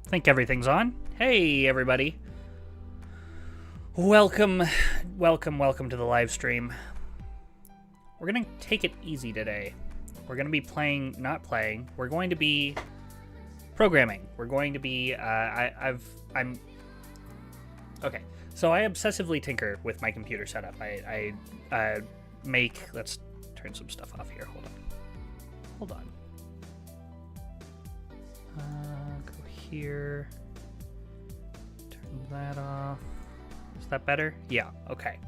think everything's on. Hey, everybody. Welcome to the live stream. We're going to take it easy today. We're going to be not playing. We're going to be programming. We're going to be, okay. So I obsessively tinker with my computer setup. I let's turn some stuff off here. Hold on. Go here. Turn that off. Is that better? Yeah, okay.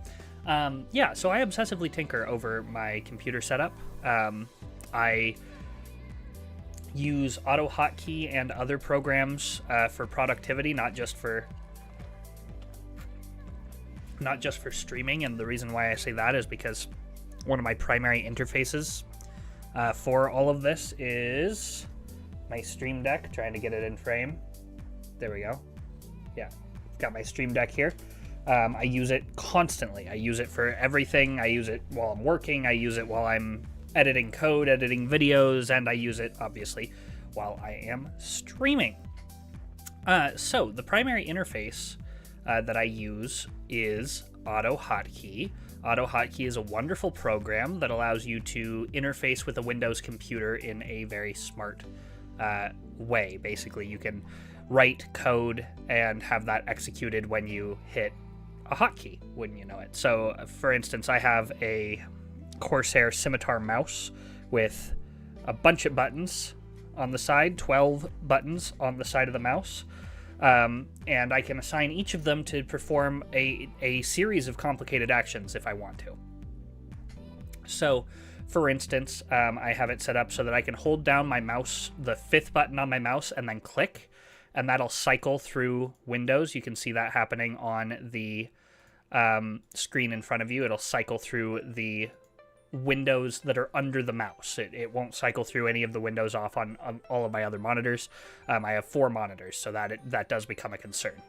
Yeah, so I obsessively tinker over my computer setup. I use AutoHotkey and other programs for productivity, not just for streaming. And the reason why I say that is because one of my primary interfaces for all of this is my Stream Deck. Trying to get it in frame. There we go. Yeah, got my Stream Deck here. I use it constantly. I use it for everything. I use it while I'm working. I use it while I'm editing code, editing videos, and I use it, obviously, while I am streaming. So the primary interface that I use is AutoHotkey. AutoHotkey is a wonderful program that allows you to interface with a Windows computer in a very smart way. Basically, you can write code and have that executed when you hit a hotkey, wouldn't you know it. So, for instance, I have a Corsair Scimitar mouse with a bunch of buttons on the side, 12 buttons on the side of the mouse, and I can assign each of them to perform a series of complicated actions if I want to. So, for instance, I have it set up so that I can hold down my mouse, the 5th button on my mouse, and then click, and that'll cycle through Windows. You can see that happening on the screen in front of you. It'll cycle through the windows that are under the mouse. It won't cycle through any of the windows off on all of my other monitors. I have 4 monitors, so that does become a concern.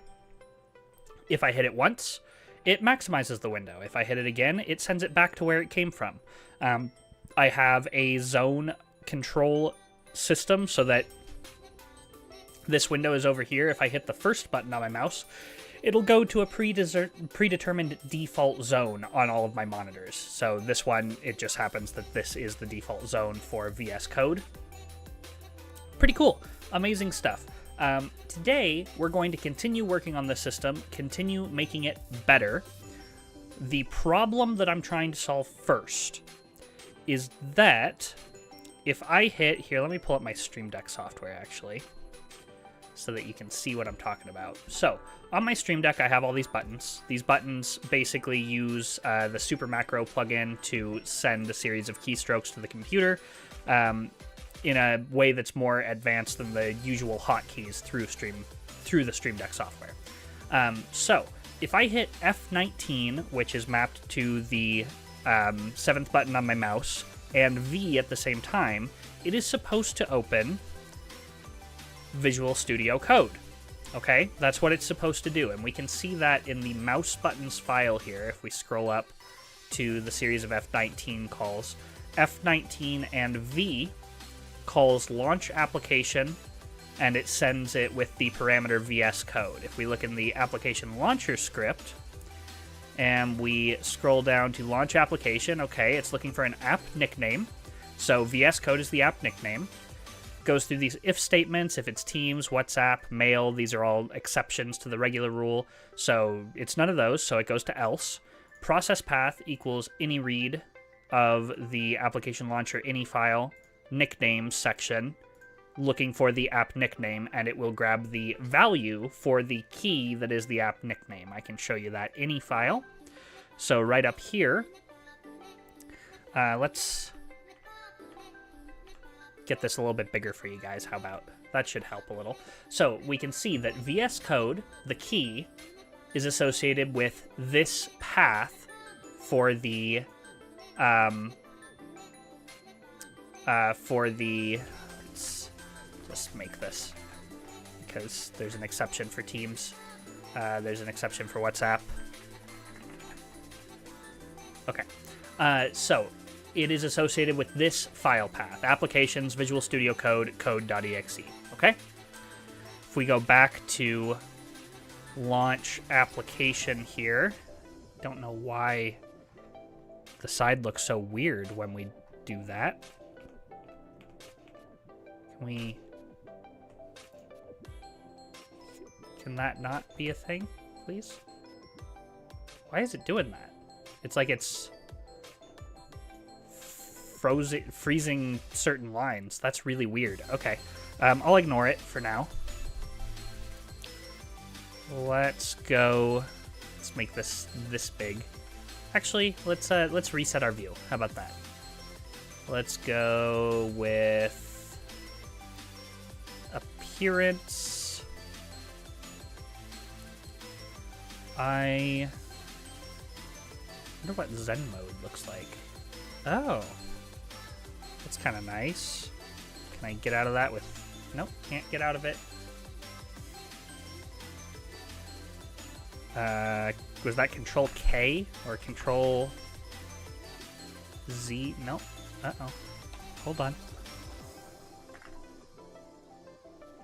If I hit it once, it maximizes the window. If I hit it again, it sends it back to where it came from. I have a zone control system so that this window is over here. If I hit the first button on my mouse, it'll go to a predetermined default zone on all of my monitors. So this one, it just happens that this is the default zone for VS Code. Pretty cool. Amazing stuff. Today, we're going to continue working on this system, continue making it better. The problem that I'm trying to solve first is that if I hit... Here, let me pull up my Stream Deck software, actually, so that you can see what I'm talking about. So, on my Stream Deck, I have all these buttons. These buttons basically use the Super Macro plugin to send a series of keystrokes to the computer in a way that's more advanced than the usual hotkeys through the Stream Deck software. So, if I hit F19, which is mapped to the 7th button on my mouse, and V at the same time, it is supposed to open Visual Studio Code. Okay, that's what it's supposed to do, and we can see that in the mouse buttons file here. If we scroll up to the series of F19 calls, F19 and V calls launch application, and it sends it with the parameter VS Code. If we look in the application launcher script, and we scroll down to launch application, okay, it's looking for an app nickname, so VS Code is the app nickname. Goes through these if statements. If it's Teams, WhatsApp, Mail, these are all exceptions to the regular rule. So it's none of those, so it goes to else. Process path equals any read of the application launcher any file, nickname section, looking for the app nickname, and it will grab the value for the key that is the app nickname. I can show you that any file. So right up here, let's get this a little bit bigger for you guys. How about that? Should help a little. So we can see that VS Code, the key, is associated with this path for the let's just make this, because there's an exception for Teams, there's an exception for WhatsApp. Okay, so it is associated with this file path, applications, Visual Studio Code, code.exe, okay? if we go back to launch application here, don't know why the side looks so weird when we do that. Can that not be a thing, please? Why is it doing that? It's like it's freezing certain lines. That's really weird. Okay, I'll ignore it for now. Let's go. Let's make this big. Actually, let's reset our view. How about that? Let's go with appearance. I wonder what Zen mode looks like. Oh, that's kind of nice. Can I get out of that with... Nope, can't get out of it. Was that Control K or Control Z? Nope. Uh-oh. Hold on.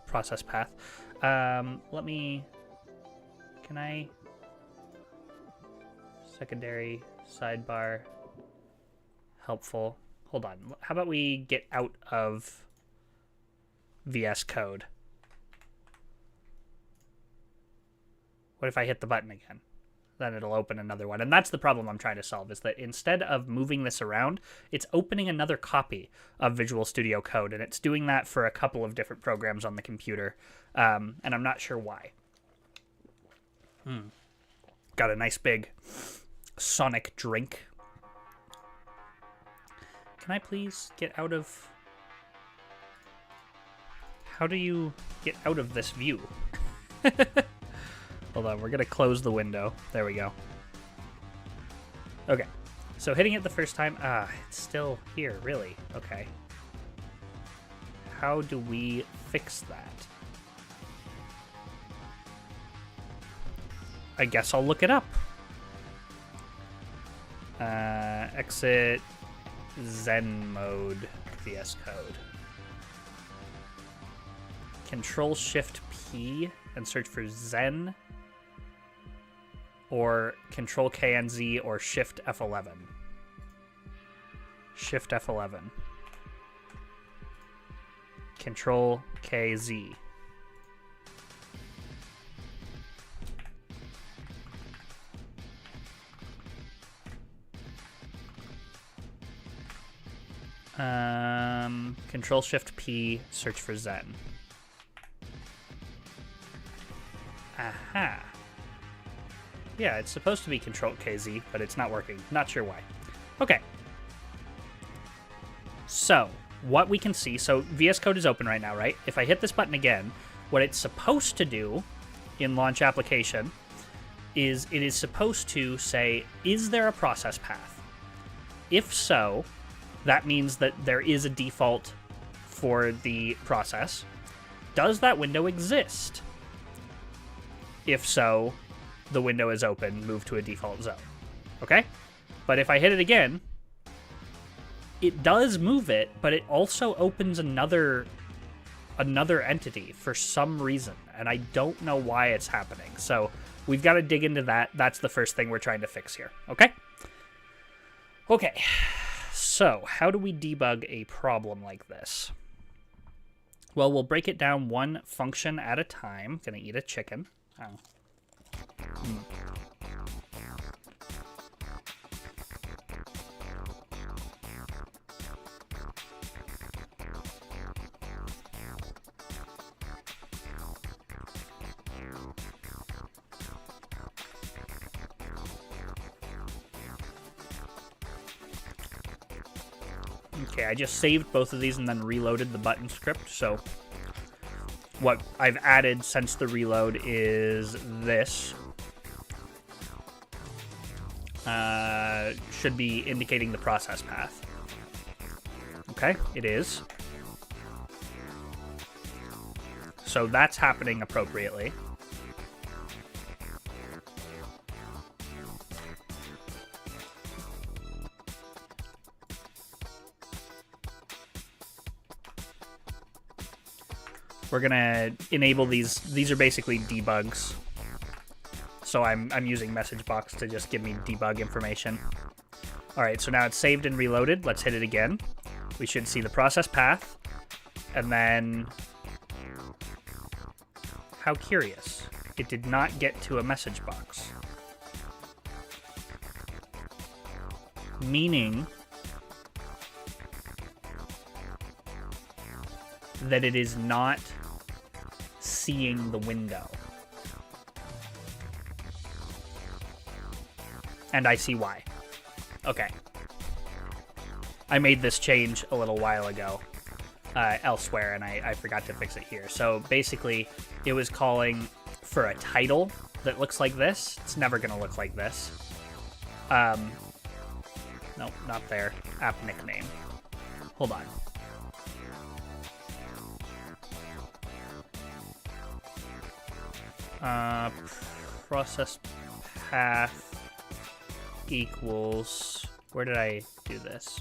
Process path. Let me... Can I... Secondary, sidebar, helpful. Hold on. How about we get out of VS Code? What if I hit the button again? Then it'll open another one. And that's the problem I'm trying to solve, is that instead of moving this around, it's opening another copy of Visual Studio Code. And it's doing that for a couple of different programs on the computer. And I'm not sure why. Got a nice big Sonic drink. Can I please get out of... How do you get out of this view? Hold on, we're going to close the window. There we go. Okay, so hitting it the first time... it's still here, really. Okay. How do we fix that? I guess I'll look it up. Exit Zen mode VS Code. Control-Shift-P and search for Zen, or Control-K-N-Z or Shift-F11. Shift-F11. Control-K-Z. Control-Shift-P, search for Zen. Aha. Yeah, it's supposed to be Control-KZ, but it's not working. Not sure why. Okay. So, what we can see... So, VS Code is open right now, right? If I hit this button again, what it's supposed to do in Launch Application is it is supposed to say, is there a process path? If so, that means that there is a default for the process. Does that window exist? If so, the window is open, move to a default zone. Okay? But if I hit it again, it does move it, but it also opens another entity for some reason, and I don't know why it's happening. So we've got to dig into that. That's the first thing we're trying to fix here. Okay? Okay. So how do we debug a problem like this? Well, we'll break it down one function at a time. Gonna eat a chicken. Oh. Okay, I just saved both of these and then reloaded the button script, so what I've added since the reload is this. Should be indicating the process path. Okay, it is. So that's happening appropriately. we're gonna enable these. These are basically debugs. So I'm using message box to just give me debug information. All right, so now it's saved and reloaded. Let's hit it again. We should see the process path. And then, how curious. It did not get to a message box. Meaning that it is not seeing the window. And I see why. Okay. I made this change a little while ago elsewhere, and I forgot to fix it here. So basically, it was calling for a title that looks like this. It's never going to look like this. Nope, not there. App nickname. Hold on. Process path equals... Where did I do this?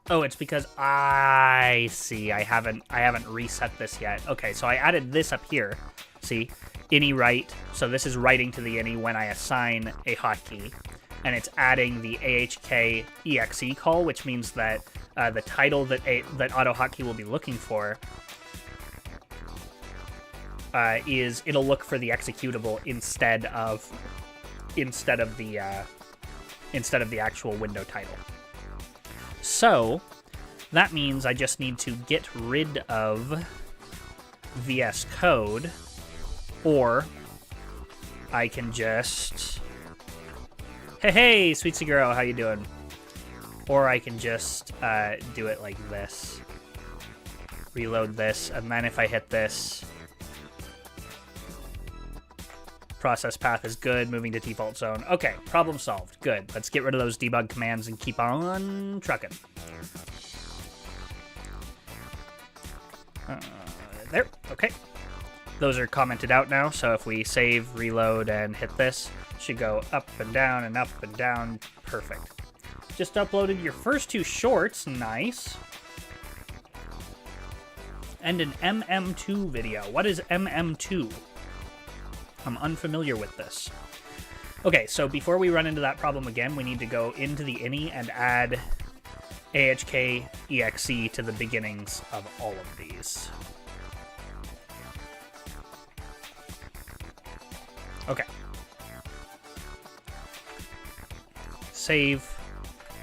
Oh, it's because I see. I haven't reset this yet. Okay, so I added this up here. See, any write. So this is writing to the any when I assign a hotkey, and it's adding the AHK exe call, which means that the title that auto hotkey will be looking for is it'll look for the executable instead of the actual window title. So that means I just need to get rid of VS Code, or I can just, hey, Sweet Seguro, how you doing? Or I can just do it like this. Reload this, and then if I hit this, process path is good, moving to default zone. Okay, problem solved. Good. Let's get rid of those debug commands and keep on trucking. There. Okay. Those are commented out now, so if we save, reload, and hit this, it should go up and down and up and down. Perfect. Just uploaded your first 2 shorts. Nice. And an MM2 video. What is MM2? I'm unfamiliar with this. Okay, so before we run into that problem again, we need to go into the ini and add AHK exe to the beginnings of all of these. Okay. Save,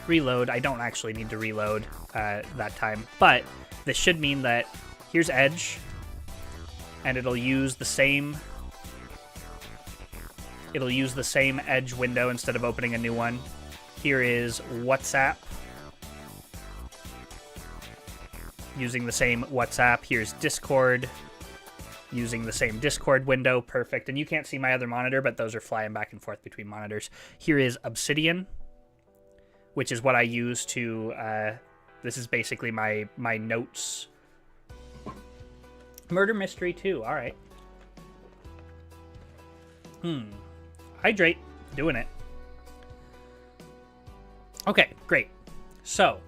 reload. I don't actually need to reload that time, but this should mean that here's Edge, and it'll use the same Edge window instead of opening a new one. Here is WhatsApp, using the same WhatsApp. Here's Discord, using the same Discord window. Perfect. And you can't see my other monitor, but those are flying back and forth between monitors. Here is Obsidian, which is what I use to, this is basically my notes. Murder Mystery 2, all right. Hydrate, doing it. Okay, great. So,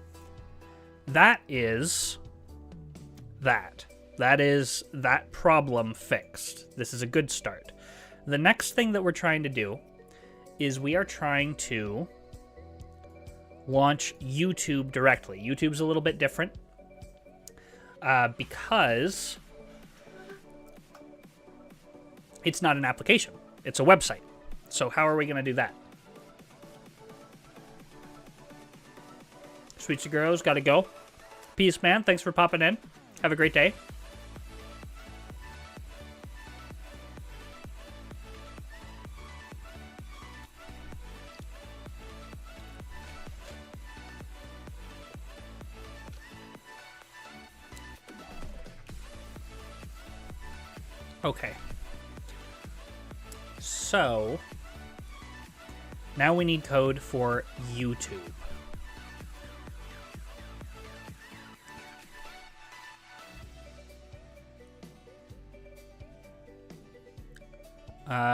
that is that. That is that problem fixed. This is a good start. The next thing that we're trying to do is we are trying to launch YouTube directly. YouTube's a little bit different because it's not an application. It's a website. So how are we going to do that? Sweet Girls, gotta go. Peace, man. Thanks for popping in. Have a great day. Okay. So, now we need code for YouTube.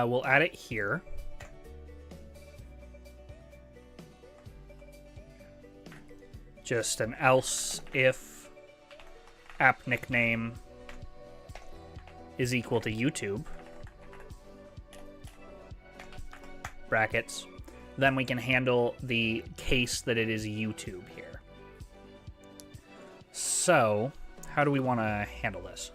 We'll add it here. Just an else if app nickname is equal to YouTube, brackets, then we can handle the case that it is YouTube here. So, how do we want to handle this?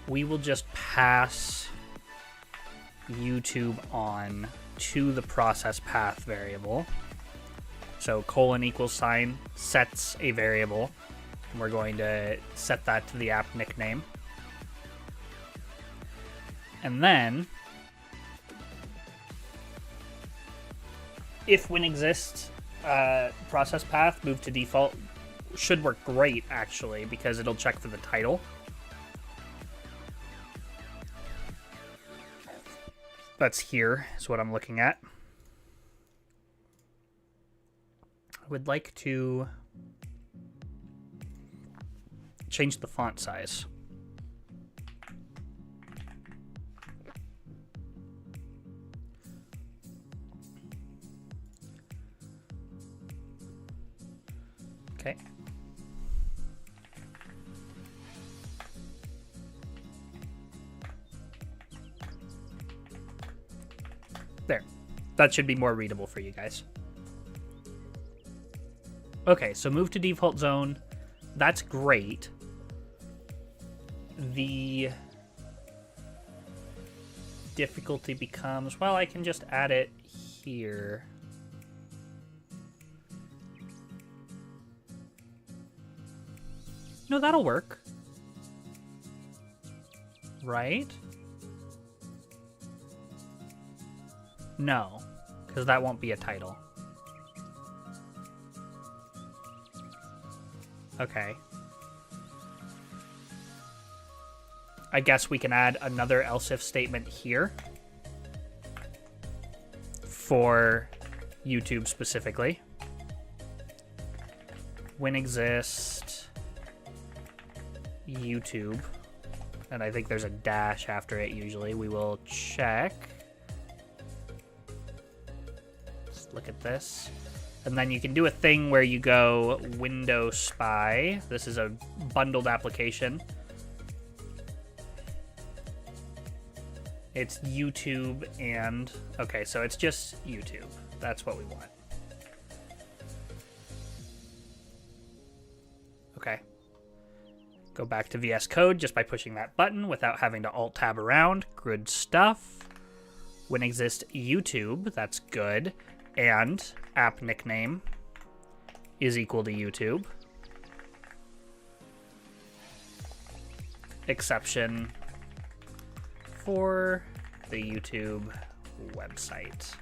We will just pass YouTube on to the process path variable. So colon equals sign sets a variable. And we're going to set that to the app nickname. And then, if when exists process path move to default should work great, actually, because it'll check for the title. That's here, is what I'm looking at. I would like to change the font size. Okay. There. That should be more readable for you guys. Okay, so move to default zone. That's great. The difficulty becomes, well, I can just add it here. No, that'll work. Right? No, because that won't be a title. Okay. I guess we can add another else if statement here for YouTube specifically. When exist YouTube, and I think there's a dash after it usually, we will check. Look at this. And then you can do a thing where you go window spy. This is a bundled application. It's YouTube and... Okay, so it's just YouTube. That's what we want. Okay. Go back to VS Code just by pushing that button without having to Alt-Tab around. Good stuff. When exist YouTube, that's good. And app nickname is equal to YouTube. Exception for the YouTube website.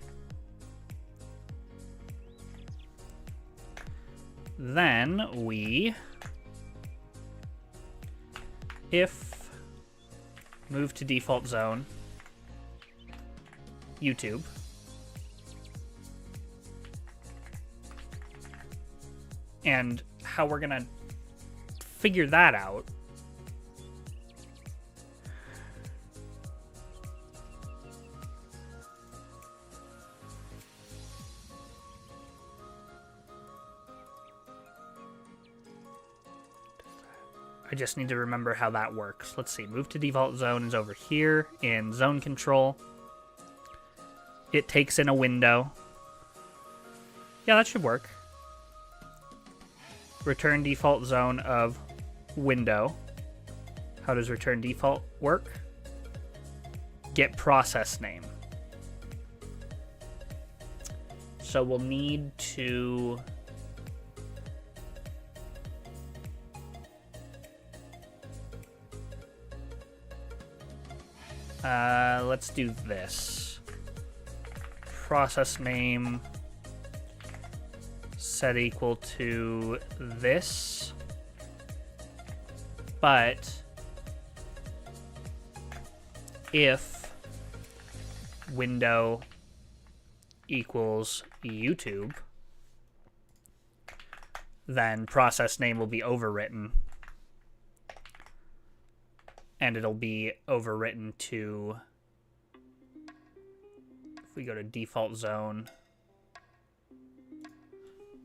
Then we, if move to default zone, YouTube, and how we're gonna figure that out I just need to remember how that works. Let's see, move to default zone is over here in zone control. It takes in a window. Yeah, that should work. Return default zone of window. How does return default work? Get process name. So we'll need to let's do this. Process name set equal to this. But if window equals YouTube, then process name will be overwritten, and it'll be overwritten to, if we go to default zone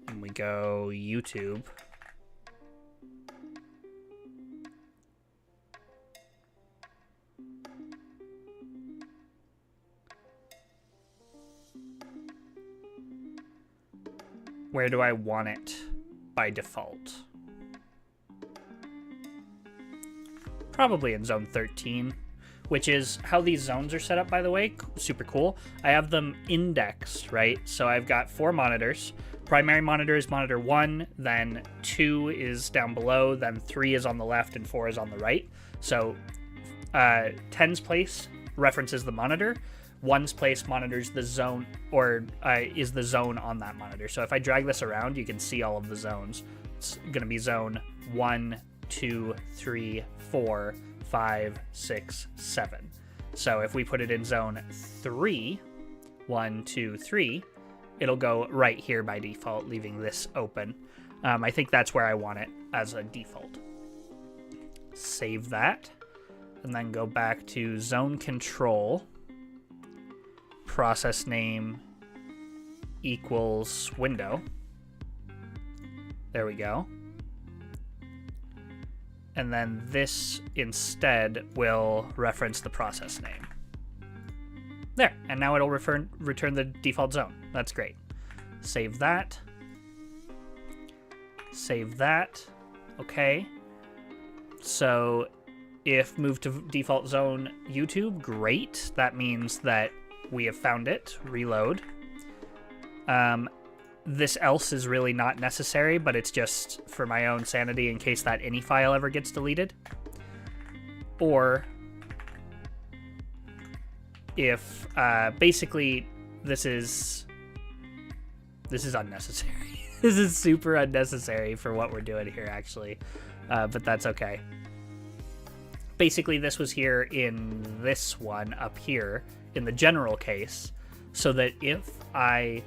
and we go YouTube, where do I want it by default? Probably in zone 13, which is how these zones are set up, by the way. Super cool. I have them indexed, right? So I've got 4 monitors. Primary monitor is monitor 1, then 2 is down below, then 3 is on the left, and 4 is on the right. So 10's place references the monitor. 1's place monitors the zone, or is the zone on that monitor. So if I drag this around, you can see all of the zones. It's going to be zone 1, 2, 3, 4, 5, 6, 7. So if we put it in zone 3, 1, 2, 3, it'll go right here by default, leaving this open. I think that's where I want it as a default. Save that, and then go back to zone control. Process name equals window. There we go. And then this instead will reference the process name. There, and now it'll return the default zone. That's great. Save that. Save that. Okay. So if move to default zone YouTube, great. That means that we have found it. Reload. This else is really not necessary, but it's just for my own sanity in case that any file ever gets deleted. Or if basically this is unnecessary. This is super unnecessary for what we're doing here, actually, but that's okay. Basically, this was here in this one up here in the general case, so that if I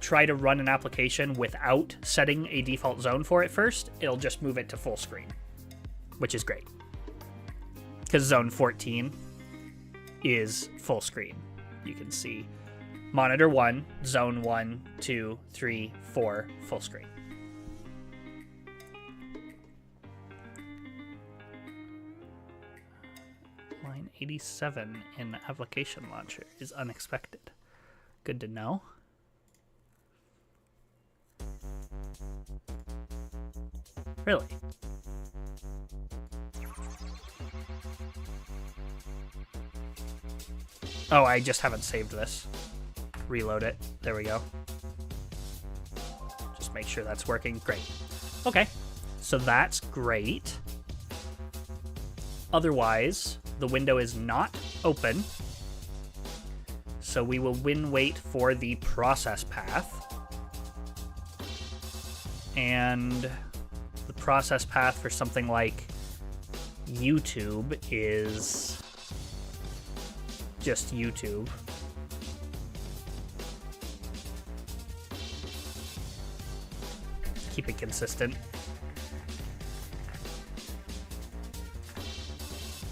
try to run an application without setting a default zone for it first, it'll just move it to full screen, which is great. Because zone 14 is full screen. You can see monitor 1, zone 1, 2, 3, 4, full screen. Line 87 in application launcher is unexpected. Good to know. Really? Oh, I just haven't saved this. Reload it. There we go. Just make sure that's working. Great. Okay. So that's great. Otherwise, the window is not open. So we will wait for the process path. And the process path for something like YouTube is just YouTube. Keep it consistent.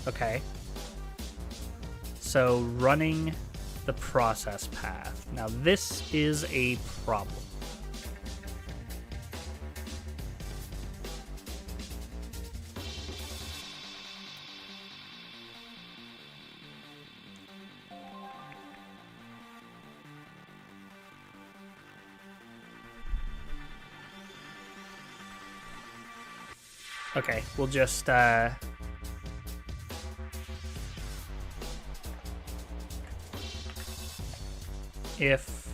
Okay. So running the process path. Now this is a problem. Okay, we'll just if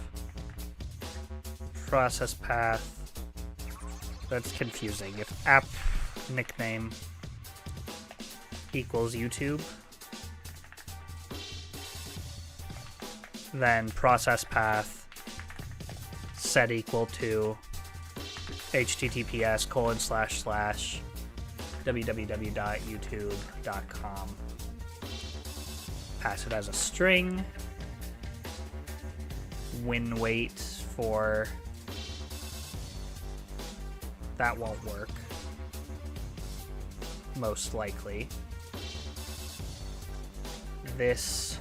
process path, that's confusing. If app nickname equals YouTube, then process path set equal to https:// www.youtube.com. Pass it as a string. Win weight for that won't work, most likely. This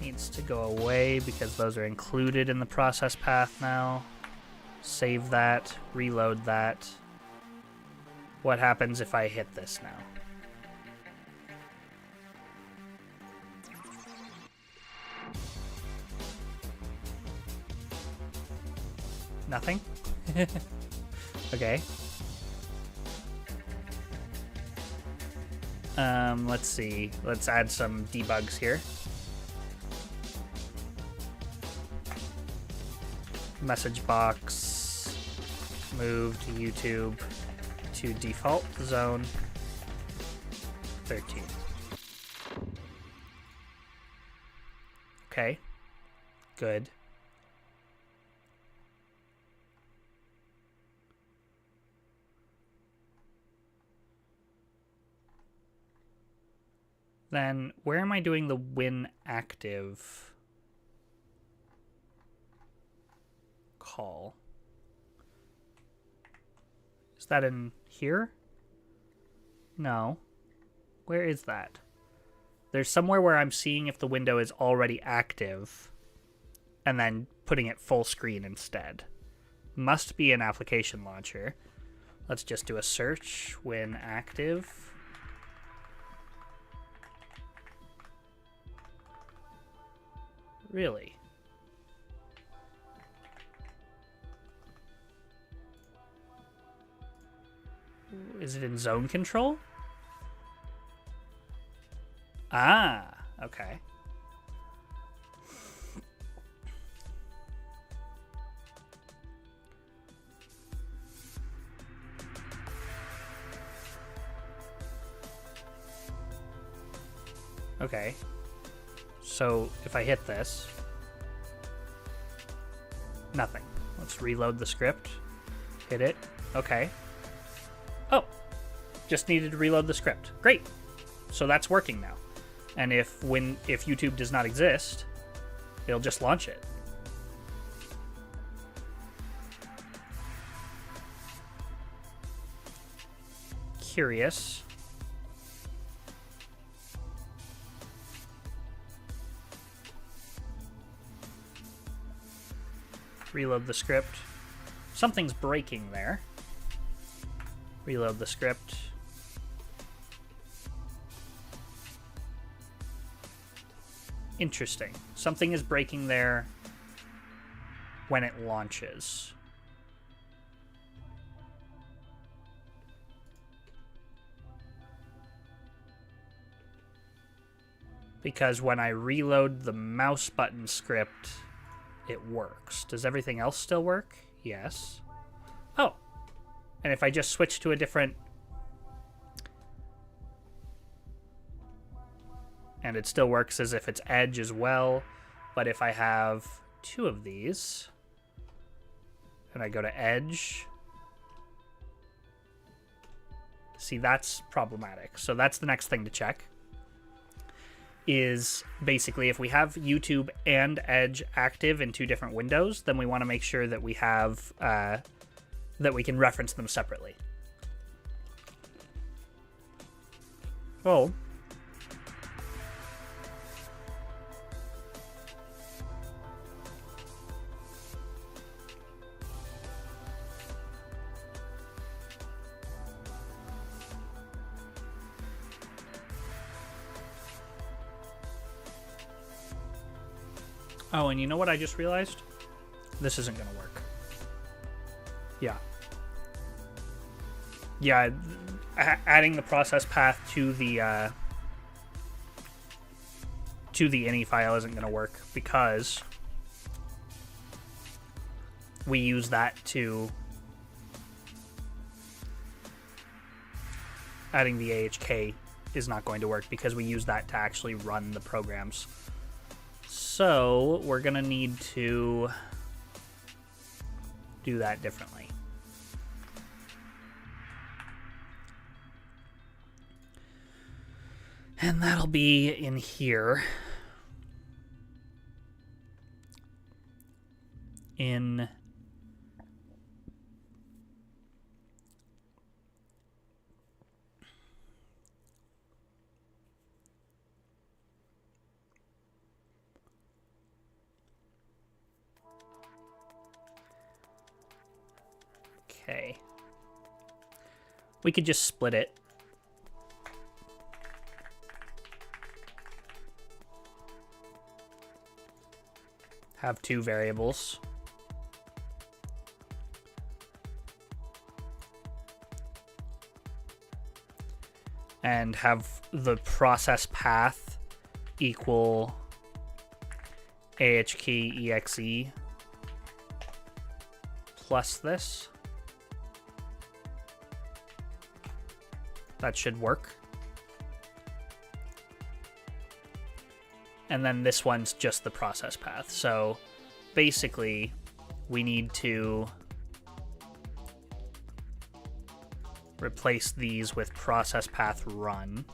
needs to go away because those are included in the process path now. Save that, reload that. What happens if I hit this now? Nothing? Okay. Let's see. Let's add some debugs here. Message box, move to YouTube to default zone 13. Okay, good. Then where am I doing the win active call? Is that in here? No. Where is that? There's somewhere where I'm seeing if the window is already active and then putting it full screen instead. Must be an application launcher. Let's just do a search when active. Really? Is it in zone control? Ah, okay. Okay. So if I hit this, nothing. Let's reload the script. Hit it. Okay. Oh, just needed to reload the script. Great. So that's working now. And if YouTube does not exist, it'll just launch it. Curious. Reload the script. Something's breaking there. Reload the script. Interesting. Something is breaking there when it launches. Because when I reload the mouse button script, it works. Does everything else still work? Yes. Oh. And if I just switch to a different... And it still works as if it's Edge as well. But if I have two of these, and I go to Edge... See, that's problematic. So that's the next thing to check. Is basically if we have YouTube and Edge active in two different windows, then we want to make sure that we have that we can reference them separately. Oh. Oh, and you know what I just realized? This isn't going to work. Yeah. Yeah, adding the process path to the ini file isn't going to work because we use that to... Adding the AHK is not going to work because we use that to actually run the programs. So we're going to need to do that differently. And that'll be in here. In okay. We could just split it. Have two variables. And have the process path equal AHK exe plus this. That should work. And then this one's just the process path. So basically, we need to replace these with process path run.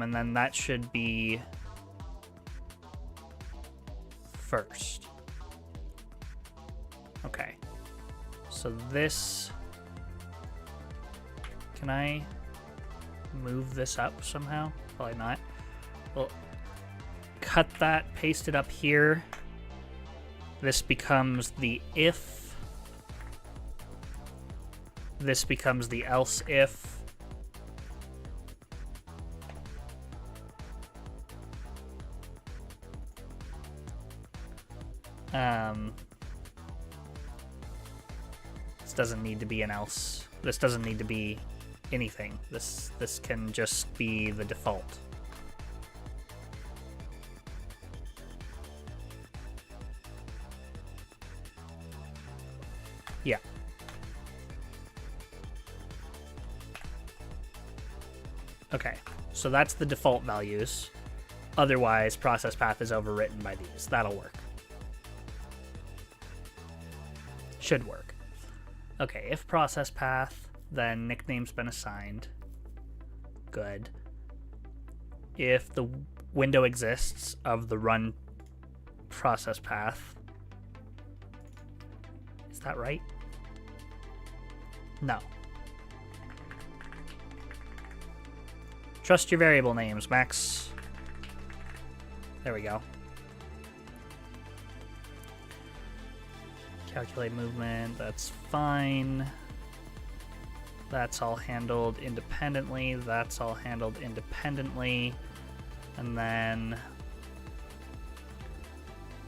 And then that should be first. Okay. So this, can I move this up somehow? Probably not. Well, cut that, paste it up here. This becomes the if. This becomes the else if. This doesn't need to be an else. This doesn't need to be anything. This can just be the default. Yeah. Okay, so that's the default values. Otherwise, process path is overwritten by these. That'll work. Should work. Okay, if process path, then nickname's been assigned. Good. If the window exists of the run process path, is that right? No. Trust your variable names, Max. There we go. Calculate movement, that's fine. That's all handled independently. That's all handled independently. And then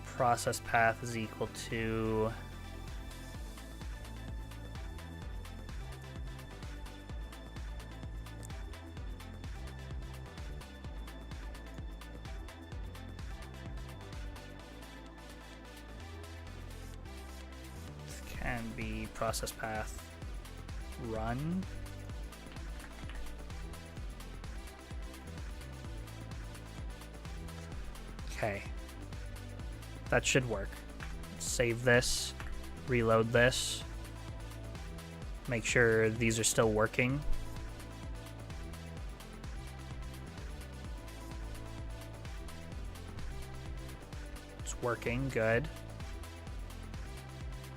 process path is equal to can be process path run. Okay. That should work. Save this, reload this, make sure these are still working. It's working, good.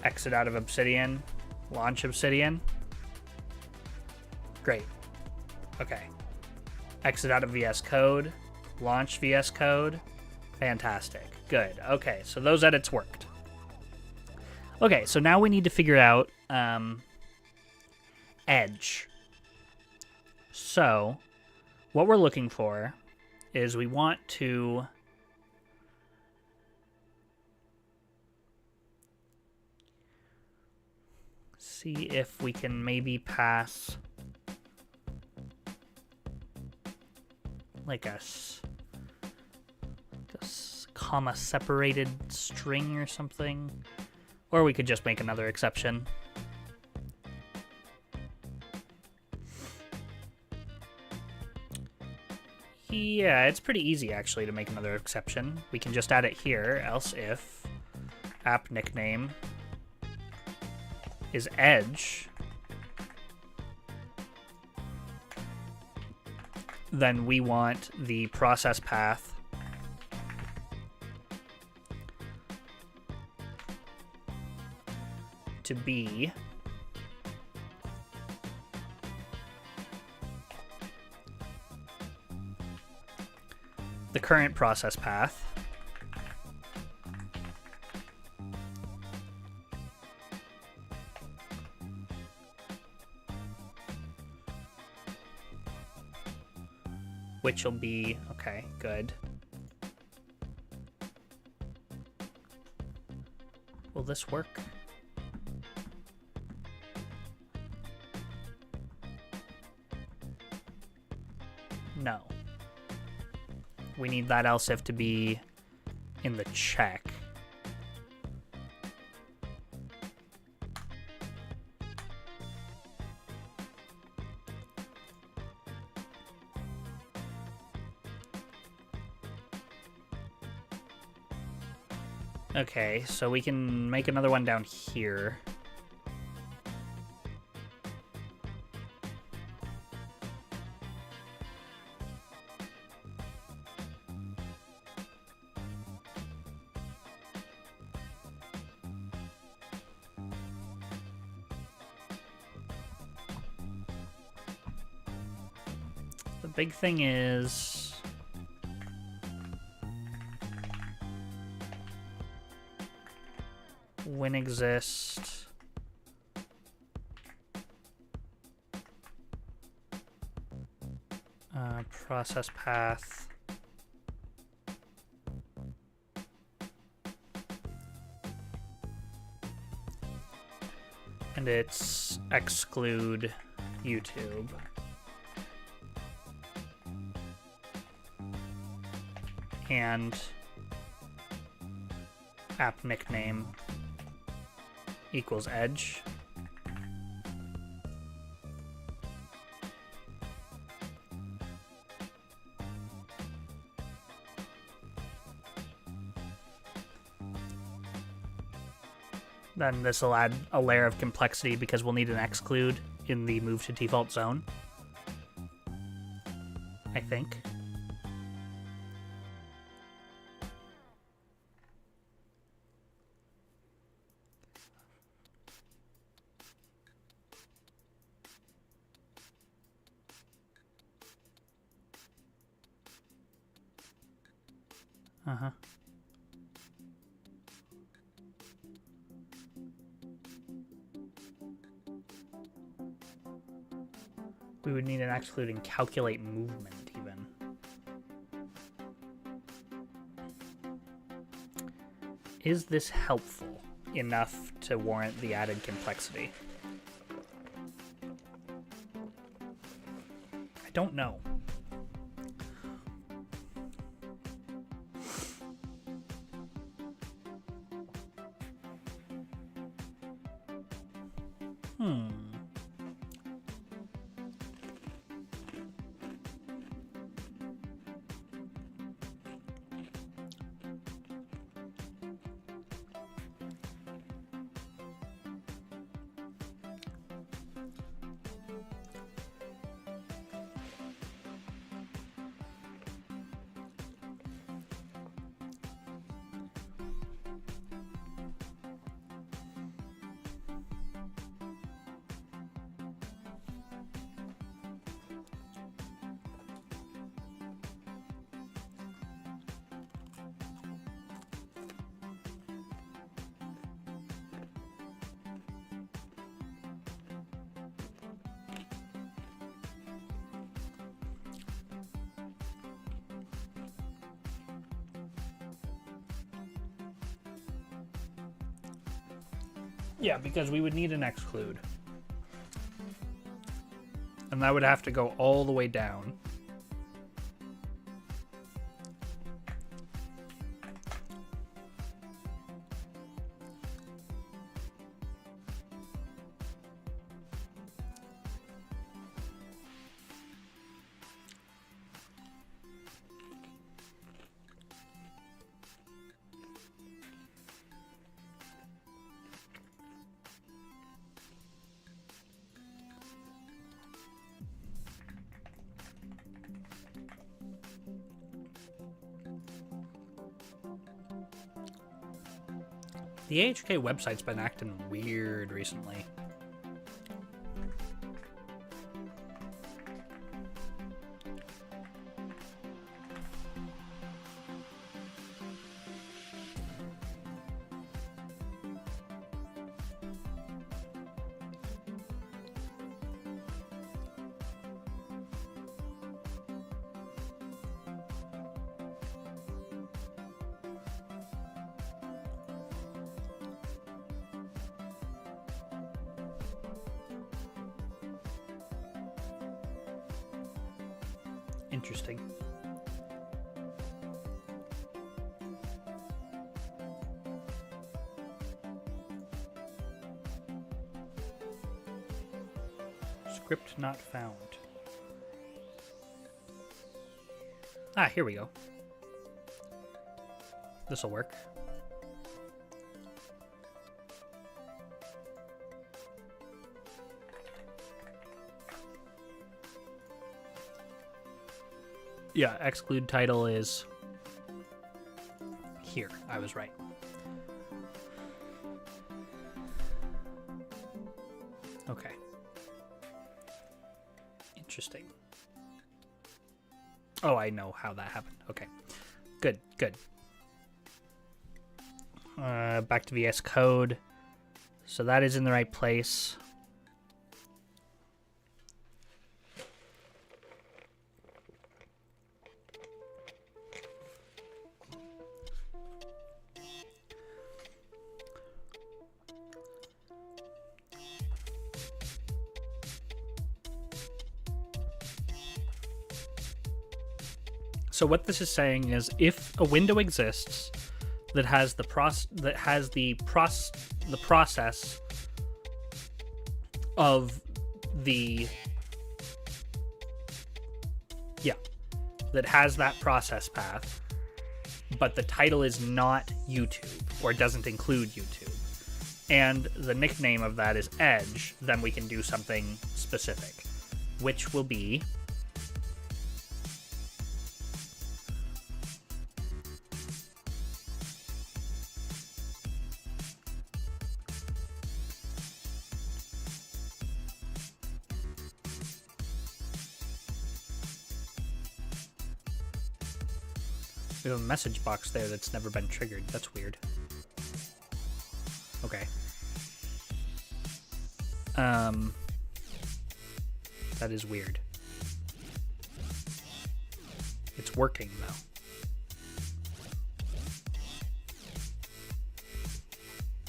Exit out of Obsidian, launch Obsidian. Great. Okay. Exit out of VS Code, launch VS Code. Fantastic. Good. Okay, so those edits worked. Okay, so now we need to figure out edge. So what we're looking for is we want to see if we can maybe pass like a comma separated string or something, or we could just make another exception. Yeah, it's pretty easy actually to make another exception. We can just add it here, else if app nickname is edge, then we want the process path to be the current process path which will be, okay, good. Will this work? No. We need that else if to be in the check. Okay, so we can make another one down here. The big thing is when exist process path and it's exclude YouTube. And app nickname equals edge. Then this will add a layer of complexity because we'll need an exclude in the move to default zone, I think. Uh-huh. We would need an exclude and calculate movement even. Is this helpful enough to warrant the added complexity? I don't know. Yeah, because we would need an exclude. And that would have to go all the way down. The AHK website's been acting weird recently. Interesting. Script not found. Ah, here we go. This'll work. Yeah, exclude title is here. I was right. Okay. Interesting. Oh, I know how that happened. Okay. Good, good. Back to VS Code. So that is in the right place. So what this is saying is, if a window exists that has the process of the that has that process path, but the title is not YouTube or doesn't include YouTube, and the nickname of that is Edge, then we can do something specific, which will be we have a message box there that's never been triggered. That's weird. Okay. That is weird. It's working, though.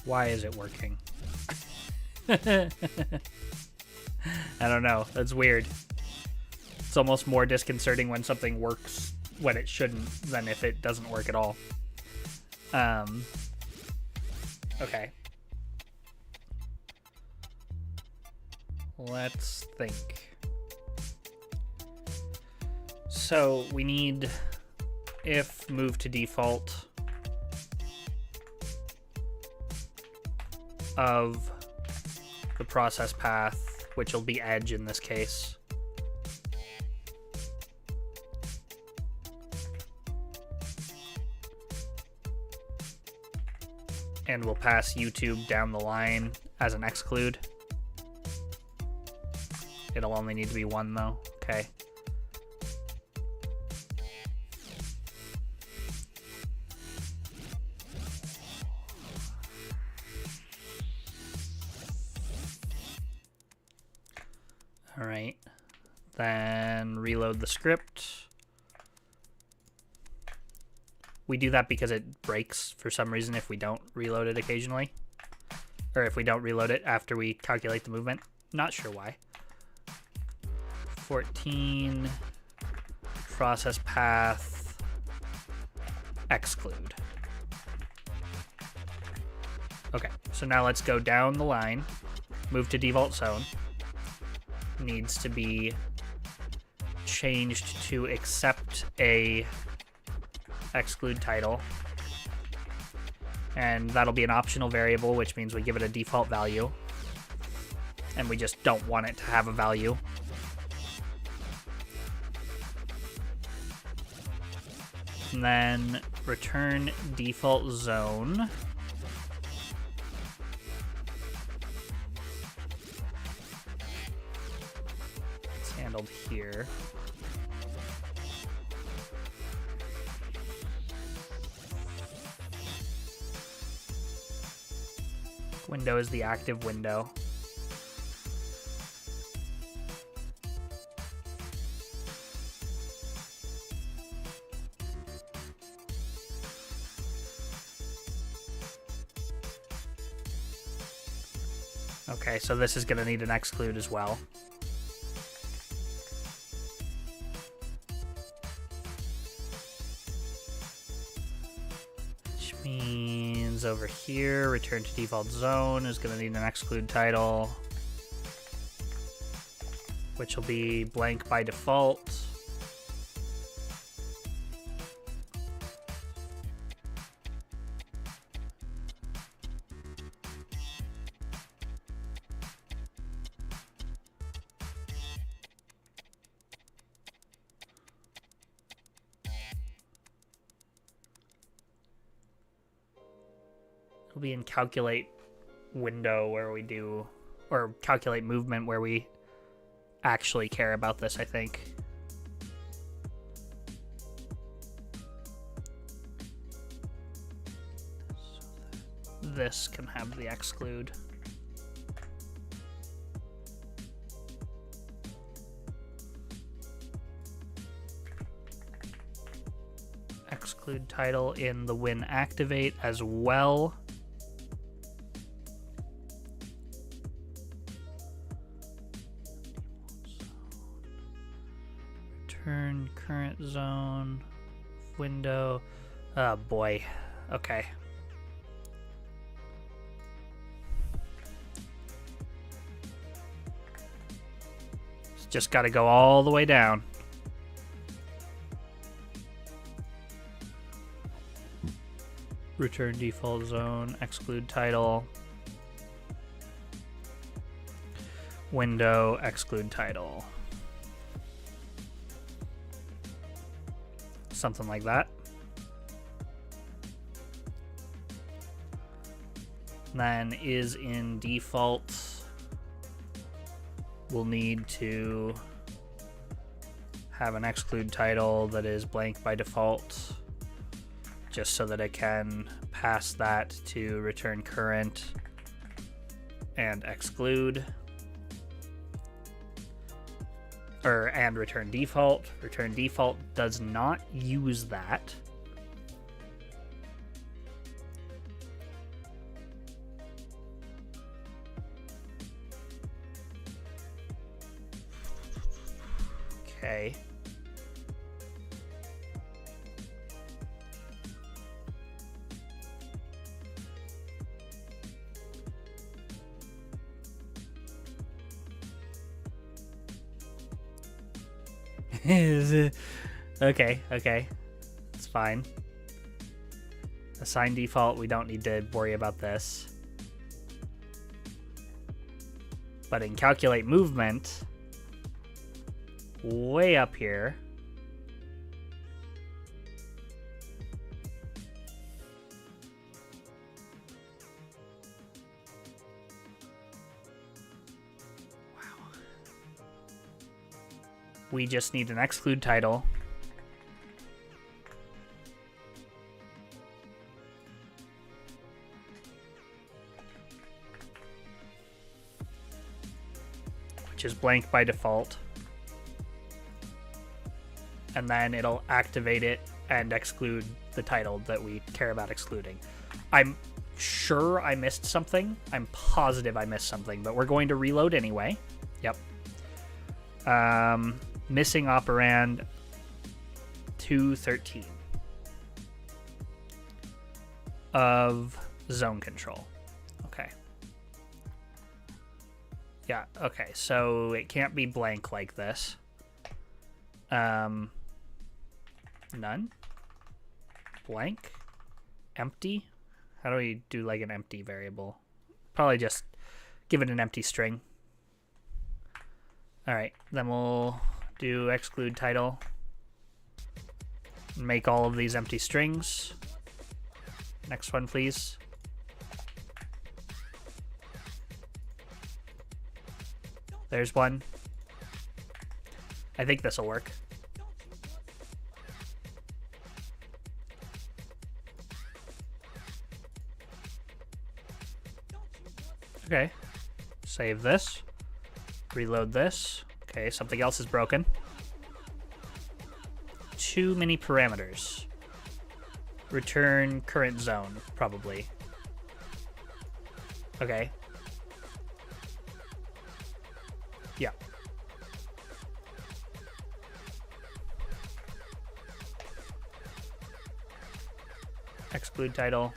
Why is it working? I don't know. That's weird. It's almost more disconcerting when something works when it shouldn't than if it doesn't work at all. Okay. Let's think. So we need if move to default of the process path, which will be Edge in this case. And we'll pass YouTube down the line as an exclude. It'll only need to be one though. Okay. All right. Then reload the script. We do that because it breaks for some reason if we don't reload it occasionally. Or if we don't reload it after we calculate the movement. Not sure why. 14 process path exclude. Okay, so now let's go down the line. Move to default zone. Needs to be changed to accept a exclude title, and that'll be an optional variable, which means we give it a default value, and we just don't want it to have a value. And then return default zone handled here. Window is the active window. Okay, so this is going to need an exclude as well. Which means over here, return to default zone is going to need an exclude title, which will be blank by default. It'll be in calculate window where we do, or calculate movement where we actually care about this, I think. So this can have the exclude. Exclude title in the win activate as well. Return current zone window. Oh boy. Okay. It's just got to go all the way down. Return default zone, exclude title, window, exclude title. Something like that. Then is in default. We'll need to have an exclude title that is blank by default, just so that it can pass that to return current and exclude, and return default. Return default does not use that. Okay. Okay. It's fine. Assign default, we don't need to worry about this. But in calculate movement, way up here, we just need an exclude title. Which is blank by default. And then it'll activate it and exclude the title that we care about excluding. I'm sure I missed something. I'm positive I missed something, but we're going to reload anyway. Yep. Missing operand 213 of zone control. Okay. Yeah, okay, so it can't be blank like this. None. Blank. Empty. How do we do like an empty variable? Probably just give it an empty string. All right, then we'll do exclude title. Make all of these empty strings. Next one, please. There's one. I think this will work. Okay. Save this. Reload this. Okay, something else is broken. Too many parameters. Return current zone, probably. Okay. Yeah. Exclude title.